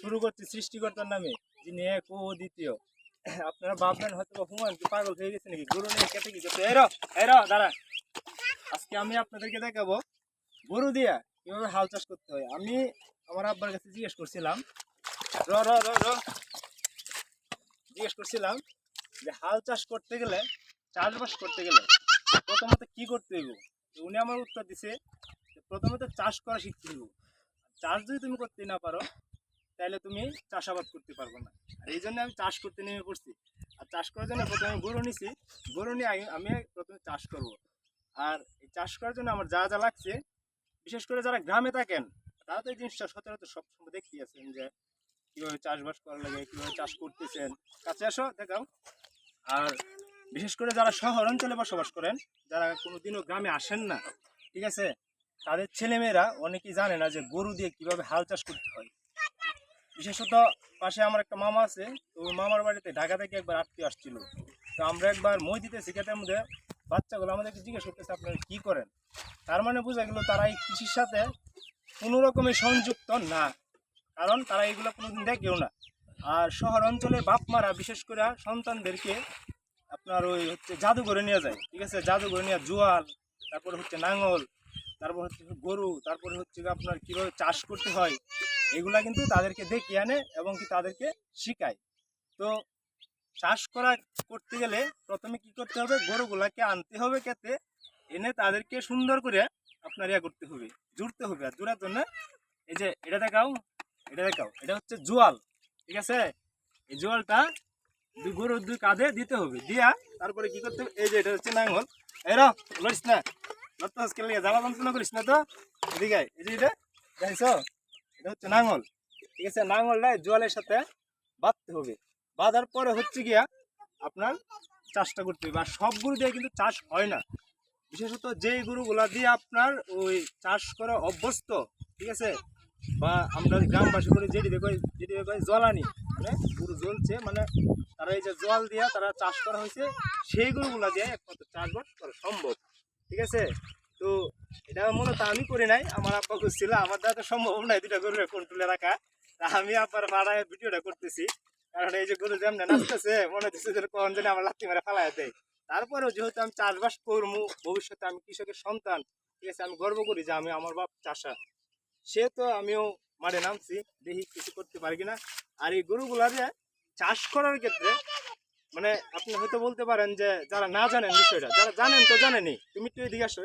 শুরু করছি সৃষ্টিকর্তার নামে, যিনি এক ও দ্বিতীয়। আপনারা ভাববেন হয়তো হুমায়ুন কি পাগল হয়ে গেছে নাকি, গরু নিয়ে কেটে কি করতে। এরা দাঁড়া, আজকে আমি আপনাদেরকে দেখাবো গরু দিয়া কিভাবে হাল চাষ করতে হয়। আমি আমার আব্বার কাছে জিজ্ঞেস করছিলাম যে হাল চাষ করতে গেলে, চাষবাস করতে গেলে প্রথমত কি করতে হইব। উনি আমার উত্তর দিছে প্রথমত চাষ করা শিখতে হইব। চাষ যদি তুমি করতে না পারো তাহলে তুমি চাষাবাদ করতে পারবে না। আর এই জন্য আমি চাষ করতে নেমে পড়ছি। আর চাষ করার জন্য প্রথমে গরু নিছি, গরু নিয়ে আমি প্রথমে চাষ করব। আর এই চাষ করার জন্য আমার যা যা লাগছে, বিশেষ করে যারা গ্রামে থাকেন তারা তো এই জিনিসটা সচরাচর সবসময় দেখতে আছেন যে কীভাবে চাষবাস করা লাগে, কীভাবে চাষ করতেছেন। কাছে আসো দেখাও। আর বিশেষ করে যারা শহর অঞ্চলে বসবাস করেন, যারা কোনোদিনও গ্রামে আসেন না, ঠিক আছে, তাদের ছেলেমেয়েরা অনেকেই জানে না যে গরু দিয়ে কীভাবে হাল চাষ করতে হয়। বিশেষত পাশে আমার একটা মামা আছে, তো ওই মামার বাড়িতে ঢাকা থেকে একবার আত্মীয় আসছিল। তো আমরা একবার মই দিতেছি, ক্ষেতের মধ্যে বাচ্চাগুলো আমাদেরকে জিজ্ঞেস করতেছে আপনারা কী করেন। তার মানে বোঝা গেল তারা এই কৃষির সাথে কোনো রকমের সংযুক্ত না, কারণ তারা এগুলো কোনোদিন দেখেও না। আর শহর অঞ্চলে বাপ মারা বিশেষ করে সন্তানদেরকে আপনার ওই হচ্ছে জাদুঘরে নিয়ে যায়, ঠিক আছে, জাদুঘরে নিয়ে জোয়াল, তারপরে হচ্ছে নাঙল, তারপর হচ্ছে গরু, তারপরে হচ্ছে আপনার কীভাবে চাষ করতে হয়, এগুলা কিন্তু তাদেরকে দেখিয়ে আনে এবং কি তাদেরকে শিখায়। তো চাষ করতে গেলে প্রথমে কি করতে হবে, গরুগুলাকে আনতে হবে খেতে, এনে তাদেরকে সুন্দর করে আপনার করতে হবে, জুড়তে হবে। আর জোড়ার জন্য এই যে এটা দেখাও, এটা হচ্ছে জোয়াল, ঠিক আছে। এই জোয়ালটা গরুর দুই কাঁধে দিতে হবে, দিয়া তারপরে কি করতে হবে, এই যে এটা হচ্ছে নাঙল। এরা লড়িস না, লড়তে আজকে লেগে জ্বালা যন্ত্রণা করিস না তো। এদিকে এই যে এটা দেখছ, এটা হচ্ছে নাঙল, ঠিক আছে। নাঙলটা জোয়ালের সাথে বাঁধতে হবে, বাঁধার পরে হচ্ছে গিয়া আপনার চাষটা করতে হবে। আর সব গরু দিয়ে কিন্তু চাষ হয় না, বিশেষত যেই গরুগুলা দিয়ে আপনার ওই চাষ করা অভ্যস্ত, ঠিক আছে, বা আমরা গ্রামবাসী করে যেটি দেখো জলানি, মানে গরু জ্বলছে, মানে তারা এই যে জল দিয়া তারা চাষ করা হয়েছে, সেই গরুগুলা দিয়ে একমাত্র চাষবাস করা সম্ভব, ঠিক আছে। তো এটা মূলত আমি করি নাই, আমার আব্বা করছিল, আমার দ্বারা তো সম্ভব নাই দুটা গরুর কন্ট্রোলে রাখা। তা আমি আব্বার ভাড়ায় ভিডিওটা করতেছি, কারণ এই যে গরু যেমন নাচতেছে মনে হচ্ছে যে কখন যেন আমার লাথি মেরে ফেলাই দেয়। তারপরেও যেহেতু আমি চাষবাস করবো, ভবিষ্যতে আমি কৃষকের সন্তান, ঠিক আছে, আমি গর্ব করি যে আমি আমার বাপ চাষা, সে তো আমিও মাঠে নামছি, দেখি কিছু করতে পারি কিনা। আর এই গরুগুলা যে চাষ করার ক্ষেত্রে মানে আপনি হয়তো বলতে পারেন যে যারা না জানেন বিষয়টা, যারা জানেন তো জানেনি, তুমি একটু এদিকে আসো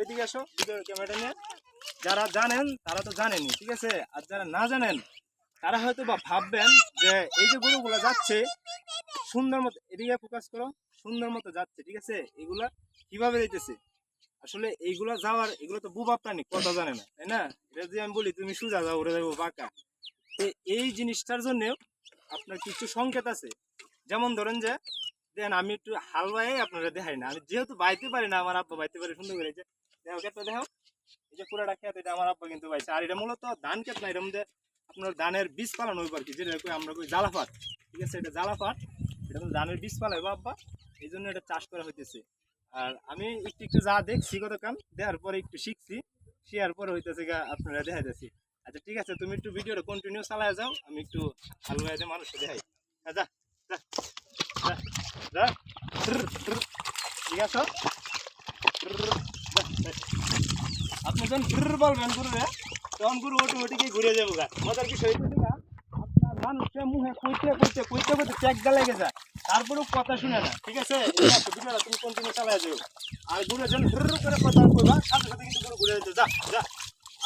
ভিডিও ক্যামেরাটা নিয়ে। যারা জানেন তারা তো জানেনি, ঠিক আছে। আর যারা না জানেন তারা হয়তো বা ভাববেন যে এই যে গরুগুলা যাচ্ছে সুন্দর মতো, এদিকে ফোকাস করো, সুন্দর মতো যাচ্ছে, ঠিক আছে, এগুলা কিভাবে যাইতেছে। আসলে এইগুলা যাওয়ার, এগুলো তো বুবা প্রাণী, কথা জানে না, তাই না। এটা যদি আমি বলি তুমি সোজা যাও, ওরা যাবো বাঁকা। তো এই জিনিসটার জন্যেও আপনার কিছু সংকেত আছে। যেমন ধরেন যে দেন আমি একটু হাল বাইয়ে আপনারা দেখাই না, আমি যেহেতু বাইতে পারি না, আমার আব্বা বাইতে পারে সুন্দর করে। দেখো ক্ষেত্রে দেখো, এই যে পুরাটা ক্ষেত, এটা আমার আব্বা কিন্তু বাইছে। আর এটা মূলত ধান ক্ষেত না, এটার মধ্যে আপনার ধানের বীজ পালানো হইব আর কি, যেটা আমরা কই জ্বালাপাট, ঠিক আছে। এটা জ্বালাপাট, এটা ধানের বীজ পালাইবো আব্বা, এই জন্য এটা চাষ করা হইতেছে। আর আমি একটু যা দেখছি গতকাল, দেওয়ার পরে একটু শিখছি, শেয়ার পরে হইতেছে আপনারা দেখাইতেছি। আচ্ছা ঠিক আছে, তুমি একটু ভিডিওটা কন্টিনিউ চালায় যাও, আমি একটু হাল বাইয়ে মানুষকে দেখাই। যা যা যা, ঠিক আছে। আপনি যখন বলবেন গুরুরে, তখন গুরু অটোমেটিকই ঘুরে যাবো গা। মজার বিষয় হইতেছে না, আপনার মানুষকে মুখে কইতে চেক লেগে যায়, তারপরেও কথা শুনে না, ঠিক আছে। ভিডিওটা তুমি কন্টিনিউ চালায় যাও। আর গুরু যখন করে কথা কইবা, সাথে সাথে কিন্তু গুরু ঘুরে যেতে যা যা।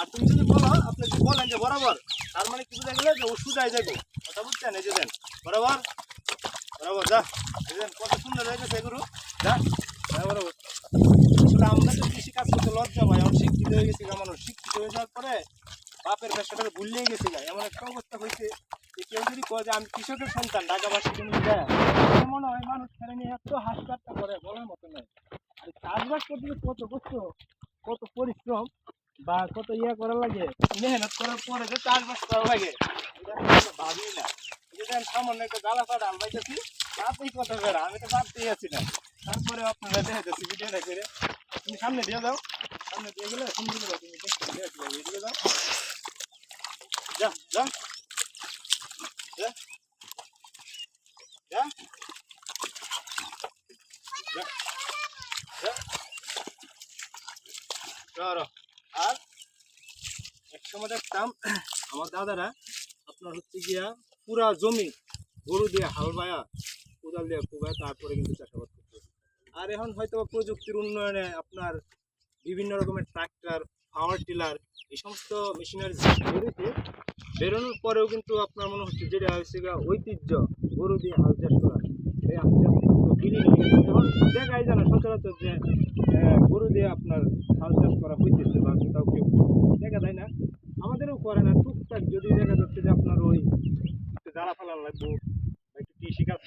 আর তুমি যদি বলো, আপনি যদি বলেন যে বরাবর, তার মানে কি বুঝা গেলে যে ও সুজায় যাবো, কথা বুঝছেন। এই যে দেন বরাবর যা, এই দেন কত সুন্দর হয়ে গেছে গুরু, যা বরাবর। আসলে আমরা তো কৃষি কাজ করতে লজ্জা পাই, আমরা শিক্ষিত হয়ে গেছি, মানুষ শিক্ষিত হয়ে যাওয়ার পরে বাপের ব্যবসাটা ভুললেই গেছি গা। এমন একটা অবস্থা হয়েছে যে কেউ যদি কয় যে আমি কৃষকের সন্তান, ঢাকাবাসী তুমি যায়, মনে হয় মানুষ ছেড়ে নিয়ে এত হাসপাতটা করে বলার মতো নয়। আর চাষবাস করতে কত কষ্ট, কত পরিশ্রম, বা কত করা লাগে, মেহনত করার পরে যে চাষবাস করা লাগে, এটা ভাবি না। সামান্য একটা জ্বালাপাট আল পাইতেছি, তাতেই কথা বেড়া, আমি তো ভাবতেই আছি না। তারপরে আপনারা দেখাইতেছি ভিডিওটা করে, তুমি সামনে দিয়ে যাও। সামনে দিয়ে গেলে সুন্দর করে তুমি দেখতে পাবে এদিকে যাও যা যা যা যা যা যা চলো। আর একসময় দেখতাম আমার দাদারা আপনার হচ্ছে গিয়া পুরা জমি গরু দিয়ে হাল বায়া কোদাল দিয়ে কোবায় তারপরে কিন্তু চাষাবাদ করতে। আর এখন হয়তো প্রযুক্তির উন্নয়নে আপনার বিভিন্ন রকমের ট্রাক্টর পাওয়ার টিলার এই সমস্ত মেশিনারি বেরোতে বেরোনোর পরেও কিন্তু আপনার মনে হচ্ছে যেটা হচ্ছে গিয়া ঐতিহ্য গরু দিয়ে হাল চাষ করা এই আস্তে আস্তে কিন্তু বিলীন হয়ে গেছে। এখন দেখাই যায় না সচরাচর যে গরু দিয়ে আপনার হাল চাষ করা হইতেছে বা কোথাও কেউ দেখা যায় না, আমাদেরও করে না। টুকটাক যদি দেখা যাচ্ছে যে আপনার ওই একটু জ্বালা ফালান লাগবো বা একটু কৃষিকাজ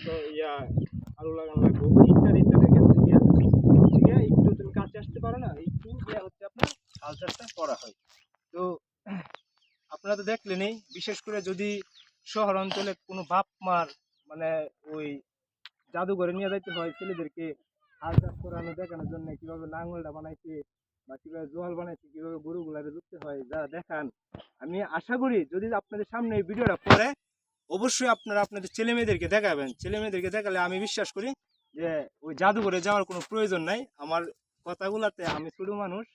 আলু লাগানো লাগবো ইত্যাদি ইত্যাদি ক্ষেত্রে গিয়া একটু তুমি কাছে আসতে পারো না, একটু হচ্ছে আপনার হাল চাষটা করা হয়। তো আপনারা তো দেখলেনই, বিশেষ করে যদি শহর অঞ্চলে কোনো বাপ মার মানে ওই জাদুঘরে নিয়ে যাইতে হয় ছেলেদেরকে হাল চাষ করানো দেখানোর জন্য, কিভাবে লাঙ্গলটা বানাইছে বা কিভাবে জোয়াল বানাইছে, কিভাবে গরুগুলারে ধরতে হয় যা দেখান, আমি আশা করি যদি আপনাদের সামনে এই ভিডিওটা পড়ে অবশ্যই আপনারা আপনাদের ছেলে মেয়েদেরকে দেখাবেন। ছেলে মেয়েদেরকে দেখালে আমি বিশ্বাস করি যে ওই জাদুঘরে যাওয়ার কোনো প্রয়োজন নাই। আমার কথাগুলাতে, আমি ছোট মানুষ,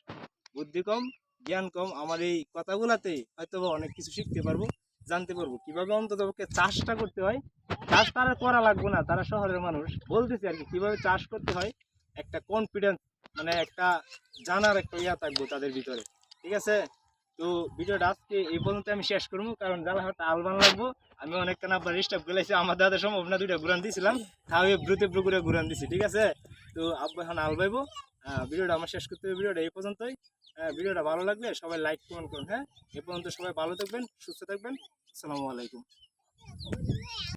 বুদ্ধি কম, জ্ঞান কম, আমার এই কথাগুলাতেই হয়তো অনেক কিছু শিখতে পারবো, জানতে পারবো কিভাবে অন্তত চাষটা করতে হয়। চাষ তারা করা লাগবে না, তারা শহরের মানুষ, বলতেছি আর কি কিভাবে চাষ করতে হয়। একটা কনফিডেন্স মানে একটা জানার একটা ইয়া থাকবো তাদের ভিতরে। ঠিক আছে, তো ভিডিওটা আজকে এই পর্যন্ত আমি শেষ করবো, কারণ জ্বালা হাতে আলবান লাগবো। আমি অনেকটা আপনার ডিস্টার্ব গেলাইছি, আমার দাদা সম্ভব না, 2টা ঘুরান দিয়েছিলাম, তাহলে ব্রুতে ব্রুকুরে ঘুরান দিছি। ঠিক আছে, তো আব্বা এখন আলবাইবো। ভিডিওটা আমার শেষ করতে হবে, ভিডিওটা এই পর্যন্তই। ভিডিওটা ভালো লাগলে সবাই লাইক কমেন্ট করুন। হ্যাঁ, এ পর্যন্ত সবাই ভালো থাকবেন, সুস্থ থাকবেন। আসসালামু আলাইকুম।